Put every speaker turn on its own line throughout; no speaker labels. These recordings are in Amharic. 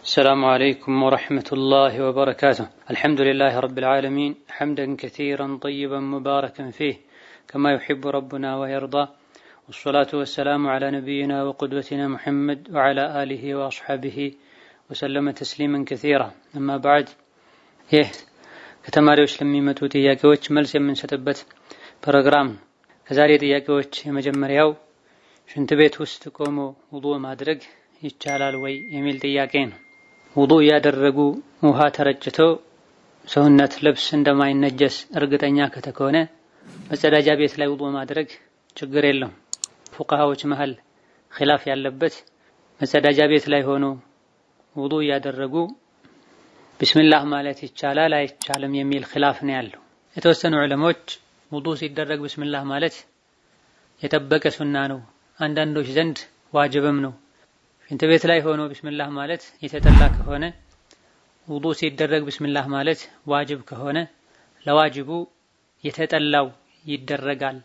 السلام عليكم ورحمة الله وبركاته. الحمد لله رب العالمين حمدا كثيرا طيبا مباركا فيه كما يحب ربنا ويرضى، والصلاة والسلام على نبينا وقدوتنا محمد وعلى آله وأصحابه وسلم تسليما كثيرا. أما بعد، ከተማሪዎች ለሚመጡ ጥያቄዎች መልስ የምንሰጥበት ፕሮግራም። ከዛሬ ጥያቄዎች የመጀመሪያው ሽንት ቤት ውስጥ ቆሞ ውዱእ ማድረግ ይቻላል ወይ የሚል ጥያቄ ነው። ውዱእ ያደረጉ ውሃ ተረጭቶ ሰውነት ልብስ እንደማይነጀስ እርግጠኛ ከተኮነ መጸዳጃ ቤት ላይ ውዱእ ማድረግ ችግር የለውም። ፉቃሃዎች መሃል ኺላፍ ያለበት መጸዳጃ ቤት ላይ ሆኖ ውዱእ ያደረጉ ቢስሚላህ ማለት ይቻላል አይቻልም የሚል ኺላፍ ነው ያለው። የተወሰኑ ዑለሞች ውዱእ ሲደረግ ቢስሚላህ ማለት የጠበቀ ሱና ነው፣ አንዳንዶች ዘንድ ዋጅብም ነው። ሽንት ቤት ላይ ሆኖ ቢስሚላህ ማለት የተጠላ ከሆነ ውዱእ ሲደረግ ቢስሚላህ ማለት ዋጅብ ከሆነ ለዋጅቡ የተጠላው ይደረጋል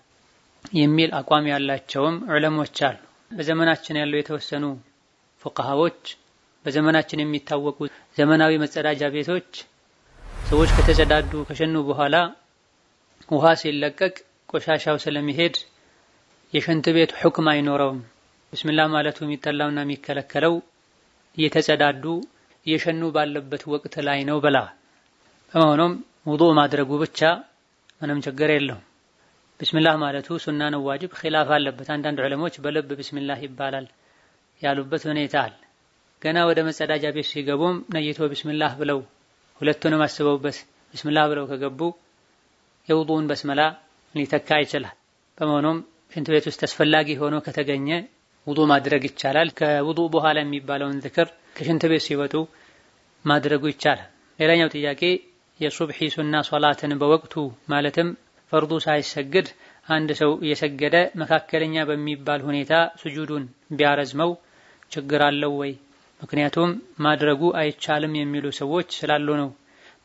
የሚል አቋም ያላቸውም ዑለሞች አሉ። በዘመናችን ያለው የተወሰኑ ፉቃሃዎች በዘመናችን የሚታወቁ ዘመናዊ መጸዳጃ ቤቶች ሰዎች ከተጸዳዱ ከሸኑ በኋላ ውሃ ሲለቀቅ ቆሻሻው ስለሚሄድ የሽንት ቤት ሁክም አይኖረውም። ቢስሚላህ ማለቱ የሚጠላውና የሚከለከለው እየተጸዳዱ እየሸኑ ባለበት ወቅት ላይ ነው ብላ። በመሆኑም ውዱእ ማድረጉ ብቻ ምንም ችግር የለውም። ቢስሚላህ ማለቱ ሱና ነው ዋጅብ ኺላፍ አለበት። አንዳንድ ዑለሞች በልብ ቢስሚላህ ይባላል ያሉበት ሁኔታ አለ። ገና ወደ መጸዳጃ ቤት ሲገቡም ነይቶ ቢስሚላህ ብለው ሁለቱንም አስበውበት ቢስሚላህ ብለው ከገቡ የውዱእን በስመላ ሊተካ ይችላል። በመሆኑም ሽንት ቤት ውስጥ አስፈላጊ ሆኖ ከተገኘ ውዱእ ማድረግ ይቻላል። ከውዱእ በኋላ የሚባለውን ዝክር ከሽንት ቤት ሲወጡ ማድረጉ ይቻላል። ሌላኛው ጥያቄ የሱብሒ ሱና ሶላትን በወቅቱ ማለትም ፈርዱ ሳይሰግድ አንድ ሰው እየሰገደ መካከለኛ በሚባል ሁኔታ ስጁዱን ቢያረዝመው ችግር አለው ወይ? ምክንያቱም ማድረጉ አይቻልም የሚሉ ሰዎች ስላሉ ነው።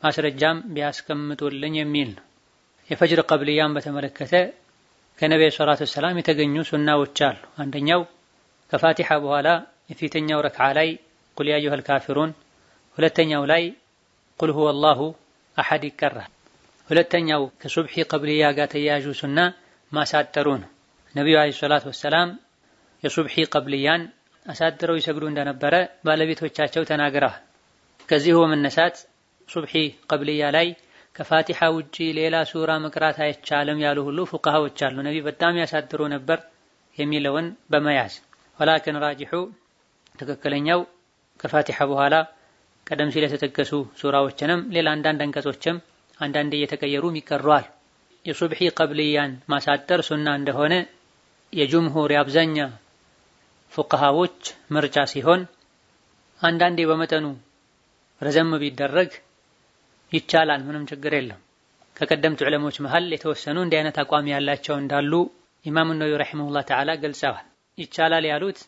ማስረጃም ቢያስቀምጡልኝ የሚል ነው። የፈጅር ቀብልያን በተመለከተ ከነብዩ ሰለላሁ ዐለይሂ ወሰለም የተገኙ ሱናዎች አሉ። አንደኛው ከፋቲሃ በኋላ የፊተኛው ረክዓ ላይ ቁል ያ አዩሀል ካፊሩን፣ ሁለተኛው ላይ ቁል ሁወላሁ አሐድ ይቀራል። ሁለተኛው ከሱብሒ ቀብልያ ጋር ተያያዡ ሱና ማሳጠሩ ነው። ነብዩ አለይሂ ሰላቱ ወሰላም የሱብሒ ቀብልያን አሳጥረው ይሰግዱ እንደነበረ ባለቤቶቻቸው ተናግረዋል። ከዚሁ በመነሳት ሱብሒ ቀብልያ ላይ ከፋቲሃ ውጪ ሌላ ሱራ መቅራት አይቻልም ያሉ ሁሉ ፉቃሃዎች አሉ። ነብዩ በጣም ያሳጥሩ ነበር የሚለውን በመያዝ ወላኪን ራጂሑ ትክክለኛው ከፋቲሃ በኋላ ቀደም ሲል የተጠቀሱ ሱራዎችንም ሌላ አንዳንድ አንቀጾችም አንዳንዴ እየተቀየሩም ይቀሯል። የሱብሒ ቀብልያን ማሳጠር ሱና እንደሆነ የጅምሁር የአብዛኛ ፉቃሃዎች ምርጫ ሲሆን አንዳንዴ በመጠኑ ረዘም ቢደረግ ይቻላል፣ ምንም ችግር የለም። ከቀደምት ዑለሞች መሃል የተወሰኑ እንዲህ አይነት አቋም ያላቸው እንዳሉ ኢማም ነወዊ ረሂመሁላህ ተዓላ ገልጸዋል። ይቻላል ያሉት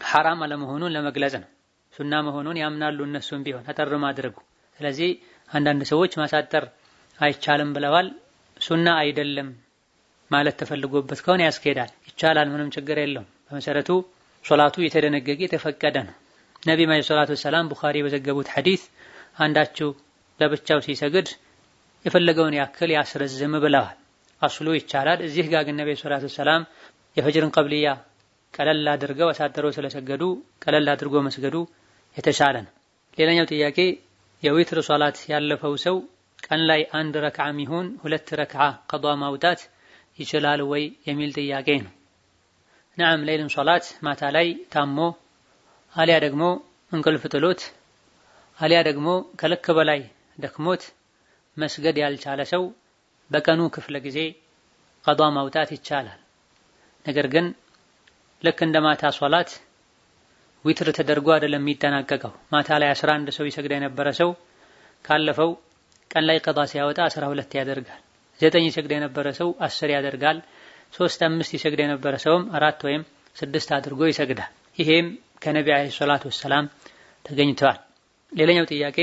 ሐራም አለመሆኑን ለመግለጽ ነው። ሱና መሆኑን ያምናሉ እነሱም ቢሆን አጠር ማድረጉ። ስለዚህ አንዳንድ ሰዎች ማሳጠር አይቻልም ብለዋል። ሱና አይደለም ማለት ተፈልጎበት ከሆነ ያስኬዳል፣ ይቻላል፣ ምንም ችግር የለውም። በመሰረቱ ሶላቱ የተደነገገ የተፈቀደ ነው። ነብዩ ሰለላሁ ዐለይሂ ወሰለም ቡኻሪ በዘገቡት ሐዲስ አንዳችሁ ለብቻው ሲሰግድ የፈለገውን ያክል ያስረዝም ብለዋል። አስሉ ይቻላል። እዚህ ጋር ግን ነብዩ ሰለላሁ ዐለይሂ ወሰለም የፈጅርን ቀብልያ ቀለል አድርገው አሳጥረው ስለሰገዱ ቀለል አድርጎ መስገዱ የተሻለ ነው። ሌላኛው ጥያቄ የዊትር ሶላት ያለፈው ሰው ቀን ላይ አንድ ረክዓ ይሁን ሁለት ረክዓ ቀዷ ማውጣት ይችላል ወይ የሚል ጥያቄ ነው። ነዓም፣ ሌሊን ሶላት ማታ ላይ ታሞ አሊያ ደግሞ እንቅልፍ ጥሎት አሊያ ደግሞ ከልክ በላይ ደክሞት መስገድ ያልቻለ ሰው በቀኑ ክፍለ ጊዜ ቀዷ ማውጣት ይቻላል። ነገር ግን ልክ እንደ ማታ ሶላት ዊትር ተደርጎ አይደለም የሚጠናቀቀው። ማታ ላይ 11 ሰው ይሰግድ የነበረ ሰው ካለፈው ቀን ላይ ቀዷ ሲያወጣ 12 ያደርጋል። 9 ይሰግድ የነበረ ሰው 10 ያደርጋል። 3 5 ይሰግድ የነበረ ሰውም 4 ወይም 6 አድርጎ ይሰግዳል። ይሄም ከነብዩ አለይሂ ሰላቱ ወሰላም ተገኝቷል። ሌላኛው ጥያቄ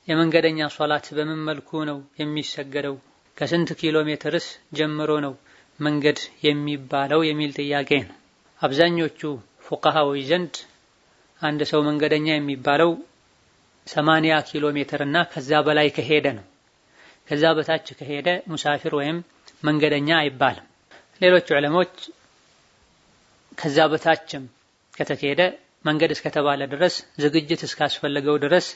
የመንገደኛ ሶላት በምን መልኩ ነው የሚሰገደው? ከስንት ኪሎ ሜትርስ ጀምሮ ነው መንገድ የሚባለው የሚል ጥያቄ ነው። አብዛኞቹ ፉቃሃዎች ዘንድ አንድ ሰው መንገደኛ የሚባለው 80 ኪሎ ሜትር እና ከዛ በላይ ከሄደ ነው። ከዛ በታች ከሄደ ሙሳፊር ወይም መንገደኛ አይባልም። ሌሎች ዑለሞች ከዛ በታችም ከተካሄደ መንገድ እስከተባለ ድረስ ዝግጅት እስካስፈለገው ድረስ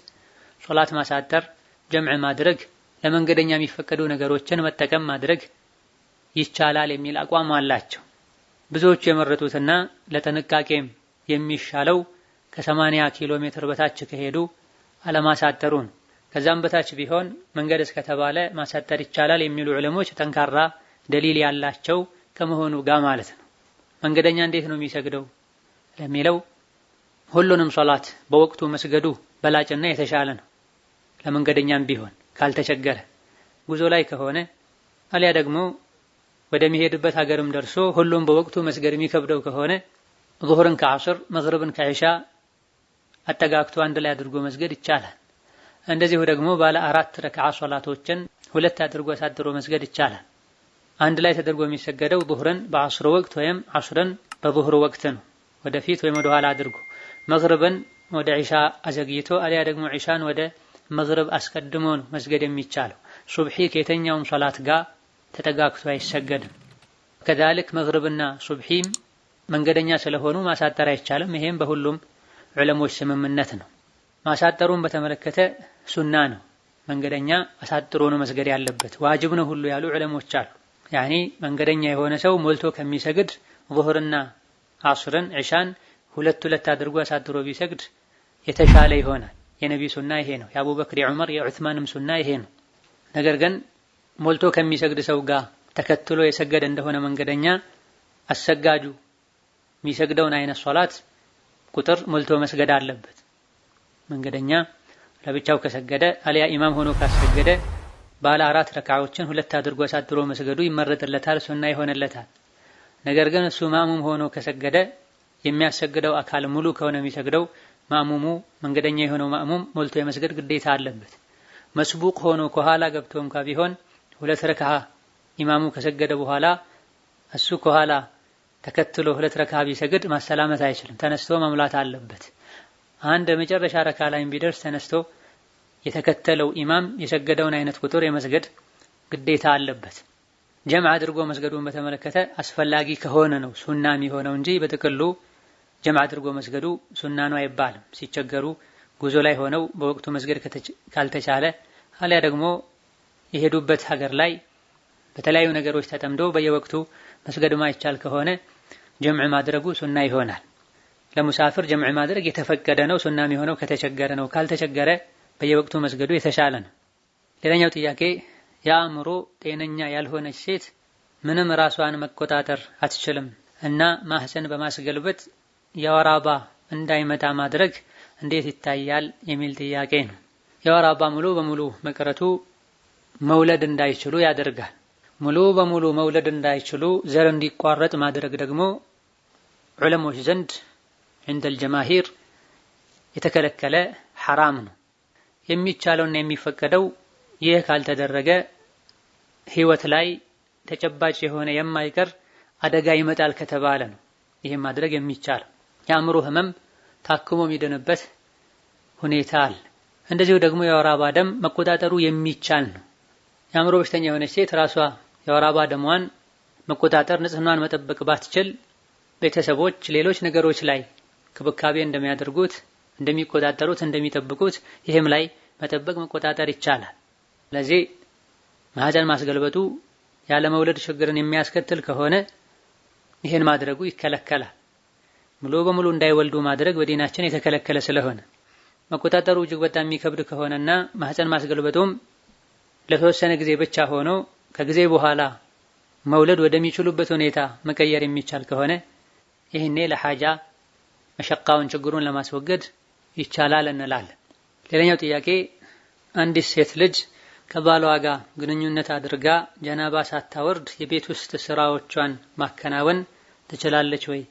ሶላት ማሳጠር፣ ጀምዕ ማድረግ፣ ለመንገደኛ የሚፈቀዱ ነገሮችን መጠቀም ማድረግ ይቻላል የሚል አቋም አላቸው። ብዙዎቹ የመረጡትና ለጥንቃቄም የሚሻለው ከ80 ኪሎ ሜትር በታች ከሄዱ አለማሳጠሩን፣ ከዛም በታች ቢሆን መንገድ እስከተባለ ማሳጠር ይቻላል የሚሉ ዑለሞች ጠንካራ ደሊል ያላቸው ከመሆኑ ጋር ማለት ነው። መንገደኛ እንዴት ነው የሚሰግደው ለሚለው ሁሉንም ሶላት በወቅቱ መስገዱ በላጭና የተሻለ ነው። ለመንገደኛም ቢሆን ካልተቸገረ፣ ጉዞ ላይ ከሆነ አሊያ ደግሞ ወደሚሄድበት ሀገርም ደርሶ ሁሉም በወቅቱ መስገድ የሚከብደው ከሆነ ዙህርን ከዐስር መግሪብን ከዒሻ አጠጋግቶ አንድ ላይ አድርጎ መስገድ ይቻላል። እንደዚሁ ደግሞ ባለ 4 ረክዓ ሶላቶችን 2 አድርጎ አሳጥሮ መስገድ ይቻላል። አንድ ላይ ተደርጎ የሚሰገደው ዙህርን በዐስር ወቅት ወይም ዐስርን በዙህር ወቅት ነው፣ ወደፊት ወይም ወደ ኋላ አድርጎ። መግሪብን ወደ ዒሻ አዘግይቶ አሊያ ደግሞ ዒሻን ወደ መግሪብ አስቀድሞ ነው መስገድ የሚቻለው። ሱብሒ ከየትኛውም ሶላት ጋር ተጠጋግቶ አይሰገድም። ከዛልክ መግሪብና ሱብሒም መንገደኛ ስለሆኑ ማሳጠር አይቻልም። ይሄም በሁሉም ዑለሞች ስምምነት ነው። ማሳጠሩን በተመለከተ ሱና ነው። መንገደኛ አሳጥሮ ነው መስገድ ያለበት፣ ዋጅብ ነው ሁሉ ያሉ ዑለሞች አሉ። ያኒ መንገደኛ የሆነ ሰው ሞልቶ ከሚሰግድ ዙህርና ዐስርን ዒሻን 2 አድርጎ አሳጥሮ ቢሰግድ የተሻለ ይሆናል። የነብዩ ሱና ይሄ ነው። የአቡበክር፣ የዑመር፣ የዑስማንም ሱና ይሄ ነው። ነገር ግን ሞልቶ ከሚሰግድ ሰው ጋር ተከትሎ የሰገደ እንደሆነ መንገደኛ አሰጋጁ የሚሰግደውን አይነት ሶላት ቁጥር ሞልቶ መስገድ አለበት። መንገደኛ ለብቻው ከሰገደ አሊያ ኢማም ሆኖ ካሰገደ ባለ 4 ረክዓዎችን 2 አድርጎ አሳጥሮ መስገዱ ይመረጥለታል፣ ሱና ይሆንለታል። ነገር ግን እሱ ማሙም ሆኖ ከሰገደ የሚያሰግደው አካል ሙሉ ከሆነ የሚሰግደው ማሙሙ መንገደኛ የሆነው ማሙም ሞልቶ የመስገድ ግዴታ አለበት። መስቡቅ ሆኖ ከኋላ ገብቶ እንኳ ቢሆን 2 ረክዓ ኢማሙ ከሰገደ በኋላ እሱ ከኋላ ተከትሎ 2 ረክዓ ቢሰግድ ማሰላመት አይችልም፣ ተነስቶ መሙላት አለበት። አንድ መጨረሻ ረክዓ ላይ ቢደርስ ተነስቶ የተከተለው ኢማም የሰገደውን አይነት ቁጥር የመስገድ ግዴታ አለበት። ጀምዕ አድርጎ መስገዱን በተመለከተ አስፈላጊ ከሆነ ነው ሱና የሚሆነው እንጂ በጥቅሉ ጀምዕ አድርጎ መስገዱ ሱና ነው አይባልም። ሲቸገሩ ጉዞ ላይ ሆነው በወቅቱ መስገድ ካልተቻለ አሊያ ደግሞ የሄዱበት ሀገር ላይ በተለያዩ ነገሮች ተጠምዶ በየወቅቱ መስገድ ማይቻል ከሆነ ጀምዕ ማድረጉ ሱና ይሆናል። ለሙሳፍር ጀምዕ ማድረግ የተፈቀደ ነው፣ ሱና የሚሆነው ከተቸገረ ነው። ካልተቸገረ በየወቅቱ መስገዱ የተሻለ ነው። ሌላኛው ጥያቄ የአእምሮ ጤነኛ ያልሆነች ሴት ምንም ራሷን መቆጣጠር አትችልም እና ማህፀን በማስገልበጥ የወር አበባ እንዳይመጣ ማድረግ እንዴት ይታያል የሚል ጥያቄ ነው። የወር አበባ ሙሉ በሙሉ መቅረቱ መውለድ እንዳይችሉ ያደርጋል። ሙሉ በሙሉ መውለድ እንዳይችሉ ዘር እንዲቋረጥ ማድረግ ደግሞ ዑለሞች ዘንድ እንደል ጀማሂር የተከለከለ ሐራም ነው። የሚቻለውና የሚፈቀደው ይህ ካልተደረገ ህይወት ላይ ተጨባጭ የሆነ የማይቀር አደጋ ይመጣል ከተባለ ነው ይሄን ማድረግ የሚቻለው። የአእምሮ ህመም ታክሞ የሚድንበት ሁኔታ አለ። እንደዚሁ ደግሞ የወር አበባ ደም መቆጣጠሩ የሚቻል ነው። የአእምሮ በሽተኛ የሆነች ሴት ራሷ የወር አበባ ደሟን መቆጣጠር ንጽህናዋን መጠበቅ ባትችል ቤተሰቦች ሌሎች ነገሮች ላይ ክብካቤ እንደሚያደርጉት እንደሚቆጣጠሩት እንደሚጠብቁት ይሄም ላይ መጠበቅ መቆጣጠር ይቻላል። ስለዚህ ማህፀን ማስገልበጡ ያለ መውለድ ችግርን የሚያስከትል ከሆነ ይሄን ማድረጉ ይከለከላል። ሙሉ በሙሉ እንዳይወልዱ ማድረግ በዲናችን የተከለከለ ስለሆነ መቆጣጠሩ እጅግ በጣም የሚከብድ ከሆነና ማህፀን ማስገልበጡም ለተወሰነ ጊዜ ብቻ ሆኖ ከጊዜ በኋላ መውለድ ወደሚችሉበት ሁኔታ መቀየር የሚቻል ከሆነ ይሄኔ ለሐጃ መሸቃውን ችግሩን ለማስወገድ ይቻላል እንላለን። ሌላኛው ጥያቄ አንዲት ሴት ልጅ ከባሏ ጋር ግንኙነት አድርጋ ጀናባ ሳታወርድ የቤት ውስጥ ስራዎቿን ማከናወን ትችላለች ወይ?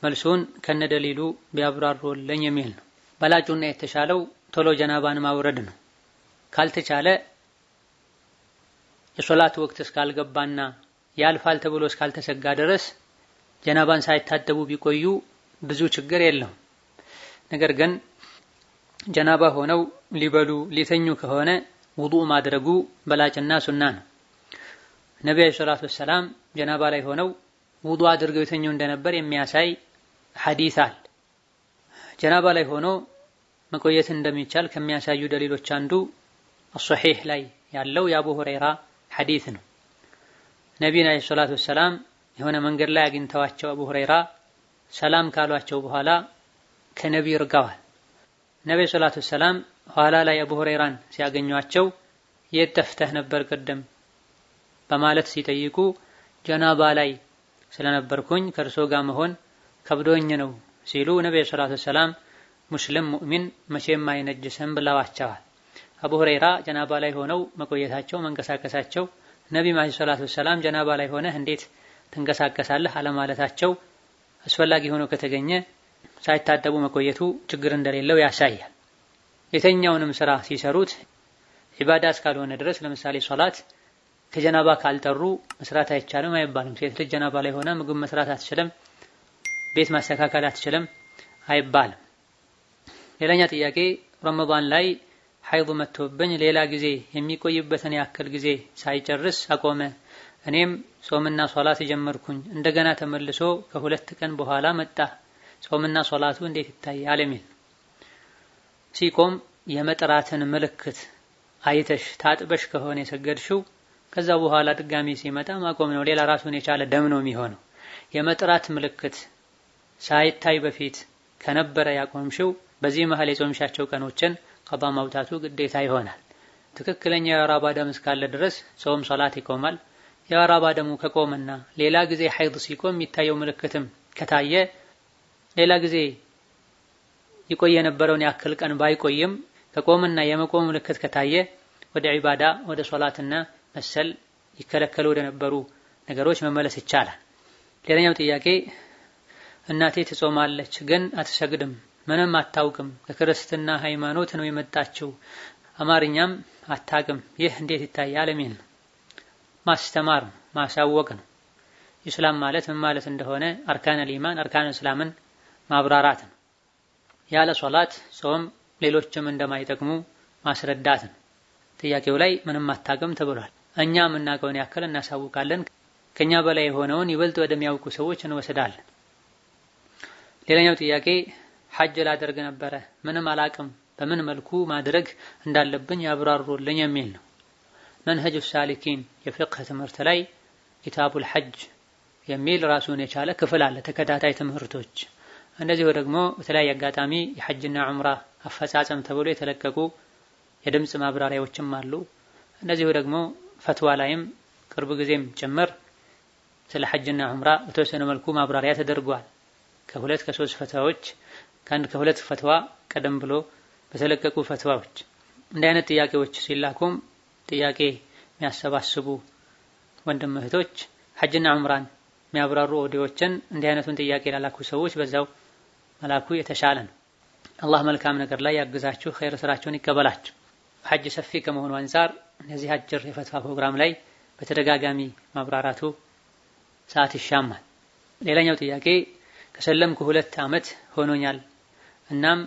መልሱን ከነደሊሉ ቢያብራሩልኝ የሚል ነው። በላጩና የተሻለው ቶሎ ጀናባን ማውረድ ነው። ካልተቻለ የሶላት ወቅት እስካልገባና ያልፋል ተብሎ እስካልተሰጋ ድረስ ጀናባን ሳይታጠቡ ቢቆዩ ብዙ ችግር የለውም። ነገር ግን ጀናባ ሆነው ሊበሉ ሊተኙ ከሆነ ውዱእ ማድረጉ በላጭና ሱና ነው። ነብዩ ሰለላሁ ዐለይሂ ወሰለም ጀናባ ላይ ሆነው ውዱእ አድርገው የተኙ እንደነበር የሚያሳይ ሐዲስ አለ። ጀናባ ላይ ሆኖ መቆየት እንደሚቻል ከሚያሳዩ ደሊሎች አንዱ الصحيح ላይ ያለው የአቡ ሁረይራ ሐዲስ ነው። ነብዩ ሰለላሁ ዐለይሂ ወሰለም የሆነ መንገድ ላይ አግኝተዋቸው አቡ ሁረይራ ሰላም ካሏቸው በኋላ ከነብዩ ርቀዋል። ነብዩ ሰለላሁ ዐለይሂ ወሰለም ኋላ ላይ አቡ ሁረይራን ሲያገኟቸው የት ጠፍተህ ነበር ቅድም በማለት ሲጠይቁ ጀናባ ላይ ስለነበርኩኝ ከእርሶ ጋር መሆን ከብዶኝ ነው ሲሉ ነብዩ ሰለላሁ ዐለይሂ ወሰለም ሙስሊም ሙእሚን መቼም አይነጅስም ብለዋቸዋል። አቡ ሁረይራ ጀናባ ላይ ሆነው መቆየታቸው መንቀሳቀሳቸው ነብዩ ሰለላሁ ዐለይሂ ወሰለም ጀናባ ላይ ሆነህ እንዴት ትንቀሳቀሳለህ አለማለታቸው አስፈላጊ ሆኖ ከተገኘ ሳይታጠቡ መቆየቱ ችግር እንደሌለው ያሳያል። የተኛውንም ስራ ሲሰሩት ዒባዳ እስካልሆነ ድረስ ለምሳሌ ሶላት ከጀናባ ካልጠሩ መስራት አይቻልም አይባልም። ሴት ልጅ ጀናባ ላይ ሆነ ምግብ መስራት አትችልም፣ ቤት ማስተካከል አትችልም አይባልም። ሌላኛ ጥያቄ ረመዳን ላይ ሐይድ መጥቶብኝ ሌላ ጊዜ የሚቆይበትን ያክል ጊዜ ሳይጨርስ አቆመ። እኔም ጾምና ሶላት ጀመርኩኝ። እንደገና ተመልሶ ከሁለት ቀን በኋላ መጣ። ጾምና ሶላቱ እንዴት ይታያል? የሚል ሲቆም የመጥራትን ምልክት አይተሽ ታጥበሽ ከሆነ የሰገድሽው ከዛ በኋላ ድጋሚ ሲመጣ ማቆም ነው። ሌላ ራሱን የቻለ ደም ነው የሚሆነው። የመጥራት ምልክት ሳይታይ በፊት ከነበረ ያቆምሽው በዚህ መሃል የጾምሻቸው ቀኖችን ቀዷ ማውጣቱ ግዴታ ይሆናል። ትክክለኛ የወር አበባ ደም እስካለ ድረስ ጾም ሶላት ይቆማል። የወር አበባ ደሙ ከቆመና ሌላ ጊዜ ሐይድ ሲቆም የሚታየው ምልክትም ከታየ ሌላ ጊዜ ይቆይ የነበረውን ያክል ቀን ባይቆይም ከቆመና የመቆም ምልክት ከታየ ወደ ዒባዳ ወደ ሶላትና መሰል ይከለከሉ ወደ ነበሩ ነገሮች መመለስ ይቻላል። ሌላኛው ጥያቄ እናቴ ትጾማለች ግን አትሰግድም፣ ምንም አታውቅም፣ ከክርስትና ሃይማኖት ነው የመጣችው፣ አማርኛም አታውቅም፣ ይህ እንዴት ይታያል? የሚል ማስተማር ማሳወቅ ነው። ኢስላም ማለት ምን ማለት እንደሆነ አርካነል ኢማን አርካነል እስላምን ማብራራት ነው። ያለ ሶላት ጾም ሌሎችም እንደማይጠቅሙ ማስረዳት ነው። ጥያቄው ላይ ምንም አታውቅም ተብሏል። እኛ የምናውቀውን ያክል እናሳውቃለን። ከኛ በላይ የሆነውን ይበልጥ ወደሚያውቁ ሰዎች እንወስዳለን። ሌላኛው ጥያቄ ሐጅ ላደርግ ነበረ ምንም አላቅም፣ በምን መልኩ ማድረግ እንዳለብኝ ያብራሩልኝ የሚል ነው። መንሀጅ ሳሊኪን የፍቅህ ትምህርት ላይ ኪታቡል ሐጅ የሚል ራሱን የቻለ ክፍል አለ፣ ተከታታይ ትምህርቶች። እንደዚሁ ደግሞ በተለያየ አጋጣሚ የሐጅና ዑምራ አፈጻጸም ተብሎ የተለቀቁ የድምጽ ማብራሪያዎችም አሉ። እንደዚሁ ደግሞ ፈትዋ ላይም ቅርብ ጊዜም ጭምር ስለ ሐጅና ዑምራ በተወሰነ መልኩ ማብራሪያ ተደርጓል። ከሁለት ከሶስት ፈትዋዎች ከሁለት ፈትዋ ቀደም ብሎ በተለቀቁ ፈትዋዎች እንዲህ አይነት ጥያቄዎች ሲላኩም ጥያቄ የሚያሰባስቡ ወንድም እህቶች ሐጅና ዑምራን የሚያብራሩ ኦዲዮችን እንዲህ አይነቱን ጥያቄ ላላኩ ሰዎች በዛው መላኩ የተሻለ ነው። አላህ መልካም ነገር ላይ ያግዛችሁ፣ ኸይር ስራችሁን ይቀበላችሁ። ሐጅ ሰፊ ከመሆኑ አንፃር እነዚህ አጭር የፈትዋ ፕሮግራም ላይ በተደጋጋሚ ማብራራቱ ሰዓት ይሻማል። ሌላኛው ጥያቄ ከሰለምኩ 2 ዓመት ሆኖኛል፣ እናም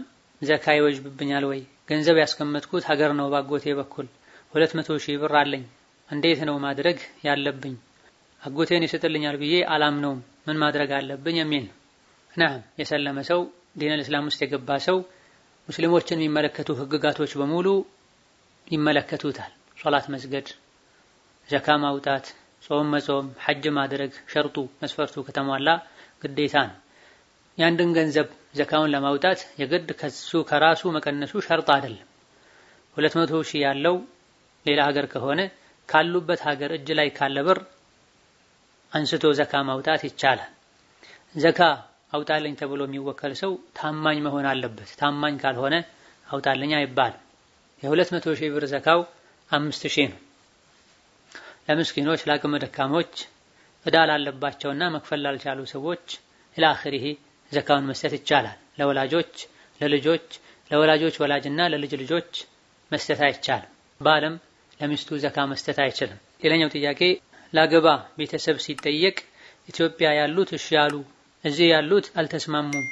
ዘካ ይወጅብኛል ወይ? ገንዘብ ያስቀመጥኩት ሀገር ነው ባጎቴ በኩል 200,000 ብር አለኝ፣ እንዴት ነው ማድረግ ያለብኝ? አጎቴን ይሰጥልኛል ብዬ አላምነውም፣ ምን ማድረግ አለብኝ? የሚል ነው። ነዓም የሰለመ ሰው ዲነል እስላም ውስጥ የገባ ሰው ሙስሊሞችን የሚመለከቱ ህግጋቶች በሙሉ ይመለከቱታል። ሶላት መስገድ፣ ዘካ ማውጣት፣ ጾም መጾም፣ ሐጅ ማድረግ ሸርጡ መስፈርቱ ከተሟላ ግዴታ ነው። ያንድን ገንዘብ ዘካውን ለማውጣት የግድ ከራሱ መቀነሱ ሸርጥ አይደለም። 200,000 ያለው ሌላ ሀገር ከሆነ ካሉበት ሀገር እጅ ላይ ካለ ብር አንስቶ ዘካ ማውጣት ይቻላል። ዘካ አውጣልኝ ተብሎ የሚወከል ሰው ታማኝ መሆን አለበት። ታማኝ ካልሆነ አውጣልኝ አይባልም። የ200,000 ብር ዘካው 5,000 ነው። ለምስኪኖች፣ ለአቅመ ደካሞች፣ ዕዳ ላለባቸውና መክፈል ላልቻሉ ሰዎች ኢላኺሪሂ ዘካውን መስጠት ይቻላል። ለወላጆች፣ ለልጆች፣ ለወላጆች ወላጅና ለልጅ ልጆች መስጠት አይቻልም። ባለም ለሚስቱ ዘካ መስጠት አይችልም። ሌላኛው ጥያቄ ላገባ ቤተሰብ ሲጠየቅ ኢትዮጵያ ያሉት እሺ ያሉ፣ እዚህ ያሉት አልተስማሙም፣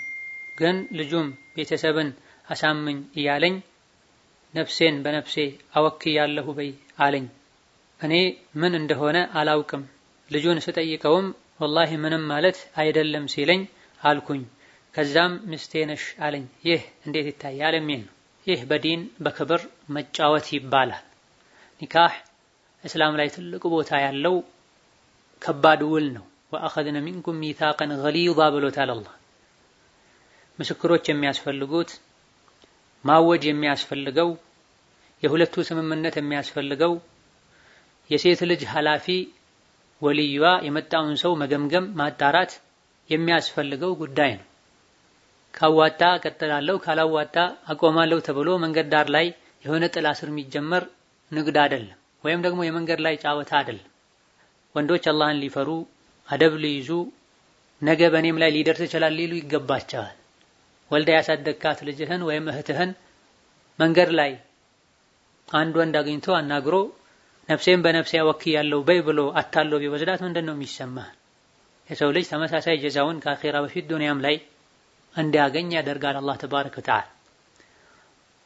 ግን ልጁም ቤተሰብን አሳምኝ እያለኝ ነፍሴን በነፍሴ አወክያለሁ በይ አለኝ። እኔ ምን እንደሆነ አላውቅም። ልጁን ስጠይቀውም ወላሂ ምንም ማለት አይደለም ሲለኝ አልኩኝ። ከዛም ሚስቴ ነሽ አለኝ። ይህ እንዴት ይታያል የሚል ነው። ይህ በዲን በክብር መጫወት ይባላል። ኒካህ እስላም ላይ ትልቅ ቦታ ያለው ከባድ ውል ነው። ወአኸዝነ ሚንኩም ሚሳቀን ገሊዛ ብሎታል አላህ። ምስክሮች የሚያስፈልጉት ማወጅ የሚያስፈልገው የሁለቱ ስምምነት የሚያስፈልገው የሴት ልጅ ኃላፊ ወልዩዋ የመጣውን ሰው መገምገም ማጣራት የሚያስፈልገው ጉዳይ ነው። ካዋጣ እቀጥላለሁ ካላዋጣ አቆማለሁ ተብሎ መንገድ ዳር ላይ የሆነ ጥላ ስር የሚጀመር ንግድ አይደለም፣ ወይም ደግሞ የመንገድ ላይ ጫወታ አይደለም። ወንዶች አላህን ሊፈሩ አደብ ሊይዙ ነገ በእኔም ላይ ሊደርስ ይችላል ሊሉ ይገባቸዋል። ወልዳ ያሳደግካት ልጅህን ወይም እህትህን መንገድ ላይ አንድ ወንድ አግኝቶ አናግሮ ነፍሴን በነፍሴ አወክያለሁ በይ ብሎ አታሎ ቢወስዳት ምንድነው የሚሰማህ? የሰው ልጅ ተመሳሳይ ጀዛውን ከአኺራ በፊት ዱንያም ላይ እንዲያገኝ ያደርጋል አላህ ተባረከ ወተዓላ።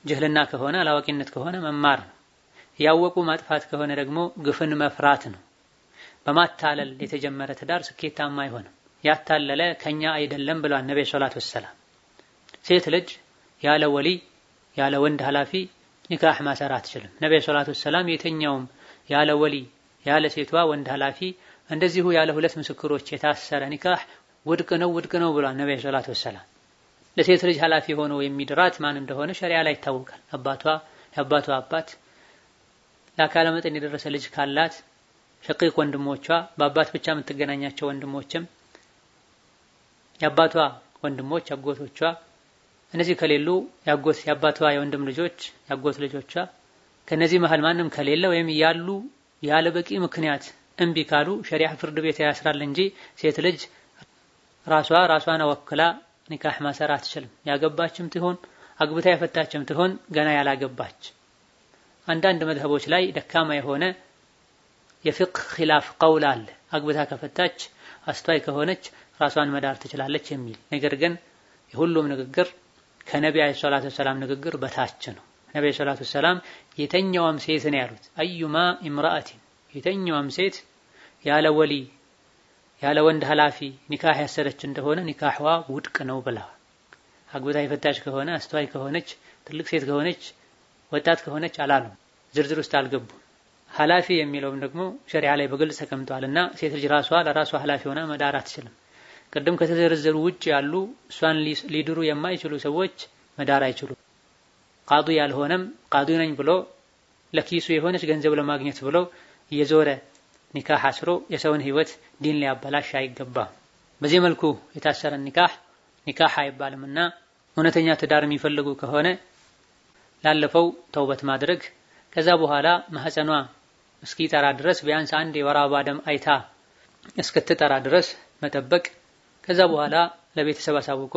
ጅህልና ከሆነ አላዋቂነት ከሆነ መማር ነው። ያወቁ ማጥፋት ከሆነ ደግሞ ግፍን መፍራት ነው። በማታለል የተጀመረ ትዳር ስኬታማ አይሆንም። ያታለለ ከኛ አይደለም ብሏል ነብዩ ሰለላሁ ዐለይሂ ወሰለም። ሴት ልጅ ያለ ወሊ ያለ ወንድ ኃላፊ ኒካህ ማሰር አትችልም። ነብዩ ሰለላሁ ዐለይሂ ወሰለም የተኛውም ያለ ወሊ ያለ ሴቷ ወንድ ኃላፊ እንደዚሁ ያለ ሁለት ምስክሮች የታሰረ ኒካህ ውድቅ ነው ብሏል ነብዩ ሰለላሁ ዐለይሂ ወሰለም። ለሴት ልጅ ኃላፊ ሆኖ የሚድራት ማን እንደሆነ ሸሪዓ ላይ ይታወቃል። የአባቷ አባት፣ ለአካለ መጠን የደረሰ ልጅ ካላት ሸቂቅ ወንድሞቿ፣ በአባት ብቻ የምትገናኛቸው ወንድሞችም፣ የአባቷ ወንድሞች አጎቶቿ፣ እነዚህ ከሌሉ የአባቷ የወንድም ልጆች የአጎት ልጆቿ፣ ከነዚህ መሃል ማንም ከሌለ ወይም ያሉ ያለ በቂ ምክንያት እምቢ ካሉ ሸሪዓ ፍርድ ቤት ያስራል እንጂ ሴት ልጅ ራሷን ወክላ ኒካህ ማሰር አትችልም። ያገባችም ትሆን አግብታ የፈታችም ትሆን ገና ያላገባች። አንዳንድ መዝሀቦች ላይ ደካማ የሆነ የፍቅህ ኺላፍ ቀውል አለ። አግብታ ከፈታች አስተዋይ ከሆነች ራሷን መዳር ትችላለች የሚል ነገር ግን የሁሉም ንግግር ከነብዩ አለይሂ ሰላቱ ወሰላም ንግግር በታች ነው። ነብዩ ሰለላሁ ዐለይሂ ወሰለም የተኛውም ሴት ነው ያሉት አዩማ ኢምራአቲን፣ የተኛውም ሴት ያለ ወሊ ያለ ወንድ ኃላፊ ኒካህ ያሰረች እንደሆነ ኒካህዋ ውድቅ ነው ብላ። አግብታ የፈታች ከሆነ አስተዋይ ከሆነች ትልቅ ሴት ከሆነች ወጣት ከሆነች አላሉ፣ ዝርዝር ውስጥ አልገቡም። ኃላፊ የሚለውም ደግሞ ሸሪዓ ላይ በግልጽ ተቀምጧልና ሴት ልጅ ለራሷ ኃላፊ ሆና መዳር አትችልም። ቅድም ከተዘረዘሩ ውጭ ያሉ እሷን ሊድሩ የማይችሉ ሰዎች መዳር አይችሉም። ቃዲ ያልሆነም ቃዲ ነኝ ብሎ ለኪሱ የሆነች ገንዘብ ለማግኘት ብሎ እየዞረ ኒካህ አስሮ የሰውን ህይወት ዲን ሊያበላሽ አይገባም። በዚህ መልኩ የታሰረ ኒካህ አይባልምና እውነተኛ ትዳር የሚፈልጉ ከሆነ ላለፈው ተውበት ማድረግ፣ ከዛ በኋላ ማህፀኗ እስኪጠራ ድረስ ቢያንስ አንድ የወር አበባ ደም አይታ እስክትጠራ ድረስ መጠበቅ፣ ከዛ በኋላ ለቤተሰብ አሳውቆ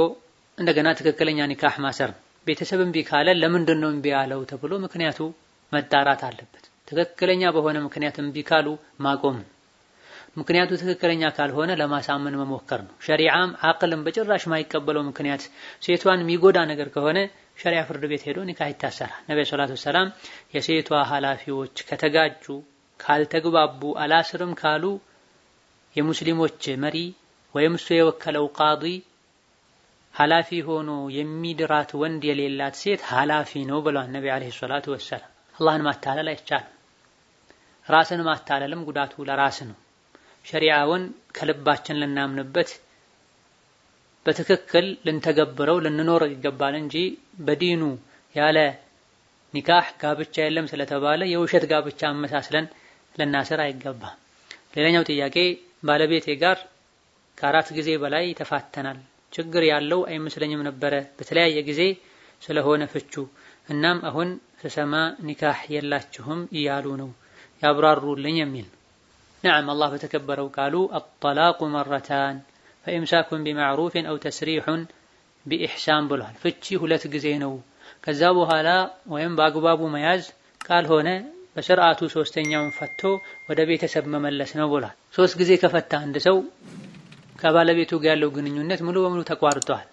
እንደገና ትክክለኛ ኒካህ ማሰር። ቤተሰብ እምቢ ካለ ለምንድን ነው እምቢ ያለው ተብሎ ምክንያቱ መጣራት አለበት። ትክክለኛ በሆነ ምክንያት እምቢ ካሉ ማቆም፣ ምክንያቱ ትክክለኛ ካልሆነ ለማሳመን መሞከር ነው። ሸሪዓም አቅልም በጭራሽ ማይቀበለው ምክንያት ሴቷን የሚጎዳ ነገር ከሆነ ሸሪዓ ፍርድ ቤት ሄዶ ኒካህ ይታሰራል። ነብዩ ሰለላሁ ዐለይሂ ወሰለም የሴቷ ኃላፊዎች ከተጋጩ ካልተግባቡ አላስርም ካሉ የሙስሊሞች መሪ ወይም እሱ የወከለው ቃዲ ኃላፊ ሆኖ የሚድራት ወንድ የሌላት ሴት ኃላፊ ነው ብለዋል ነብዩ አለይሂ ሰላቱ ወሰለም። አላህን ማታለል አይቻልም። ራስን ማታለልም ጉዳቱ ለራስ ነው። ሸሪዓውን ከልባችን ልናምንበት በትክክል ልንተገብረው ልንኖር ይገባል እንጂ በዲኑ ያለ ኒካህ ጋብቻ የለም ስለተባለ የውሸት ጋብቻ አመሳስለን ልናስር አይገባም። ሌላኛው ጥያቄ ባለቤቴ ጋር ከ4 ጊዜ በላይ ተፋተናል። ችግር ያለው አይመስለኝም ነበረ በተለያየ ጊዜ ስለሆነ ፍቹ። እናም አሁን ስሰማ ኒካህ የላችሁም እያሉ ነው ያብራሩልኝ የሚል። ነዓም አላህ በተከበረው ቃሉ አጠላቁ መረታን ፈኢምሳኩን ቢማዕሩፍን አው ተስሪሑን ቢኢሕሳን ብሏል። ፍቺ 2 ጊዜ ነው። ከዛ በኋላ ወይም በአግባቡ መያዝ ካልሆነ በስርዓቱ 3ኛውን ፈቶ ወደ ቤተሰብ መመለስ ነው ብሏል። 3 ጊዜ ከፈታ አንድ ሰው ከባለቤቱ ጋር ያለው ግንኙነት ሙሉ በሙሉ ተቋርጧል።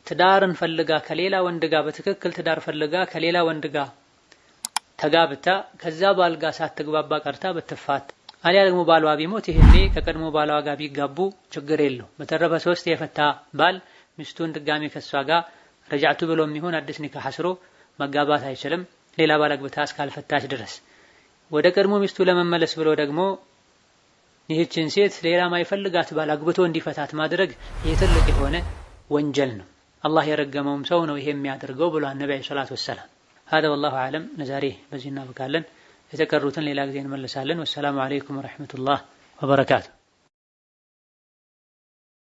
ትዳርን ፈልጋ ከሌላ ወንድ ጋር በትክክል ትዳር ፈልጋ ከሌላ ወንድ ጋር ተጋብታ ከዛ ባል ጋር ሳትግባባ ቀርታ ብትፋታ አሊያ ደግሞ ባሏ ቢሞት ይሄኔ ከቀድሞ ባሏ ጋር ቢጋቡ ችግር የለው። በተረፈ 3 የፈታ ባል ሚስቱን ድጋሚ ከሷ ጋር ረጃዕቱ ብሎም ይሁን አዲስ ኒካህ አስሮ መጋባት አይችልም ሌላ ባል አግብታ እስካልፈታች ድረስ። ወደ ቀድሞ ሚስቱ ለመመለስ ብሎ ደግሞ ይህችን ሴት ሌላ ማይፈልጋት ባል አግብቶ እንዲፈታት ማድረግ ይህ ትልቅ የሆነ ወንጀል ነው። አላህ የረገመውም ሰው ነው ይሄ የሚያደርገው ብሏል ነብዩ ሰለላሁ ዐለይሂ ወሰለም። هذا والله أعلم ለዛሬ በዚህ እናበቃለን። የተቀሩትን ሌላ ጊዜ እንመለሳለን። ወሰላሙ አለይኩም ወራህመቱላህ ወበረካቱ።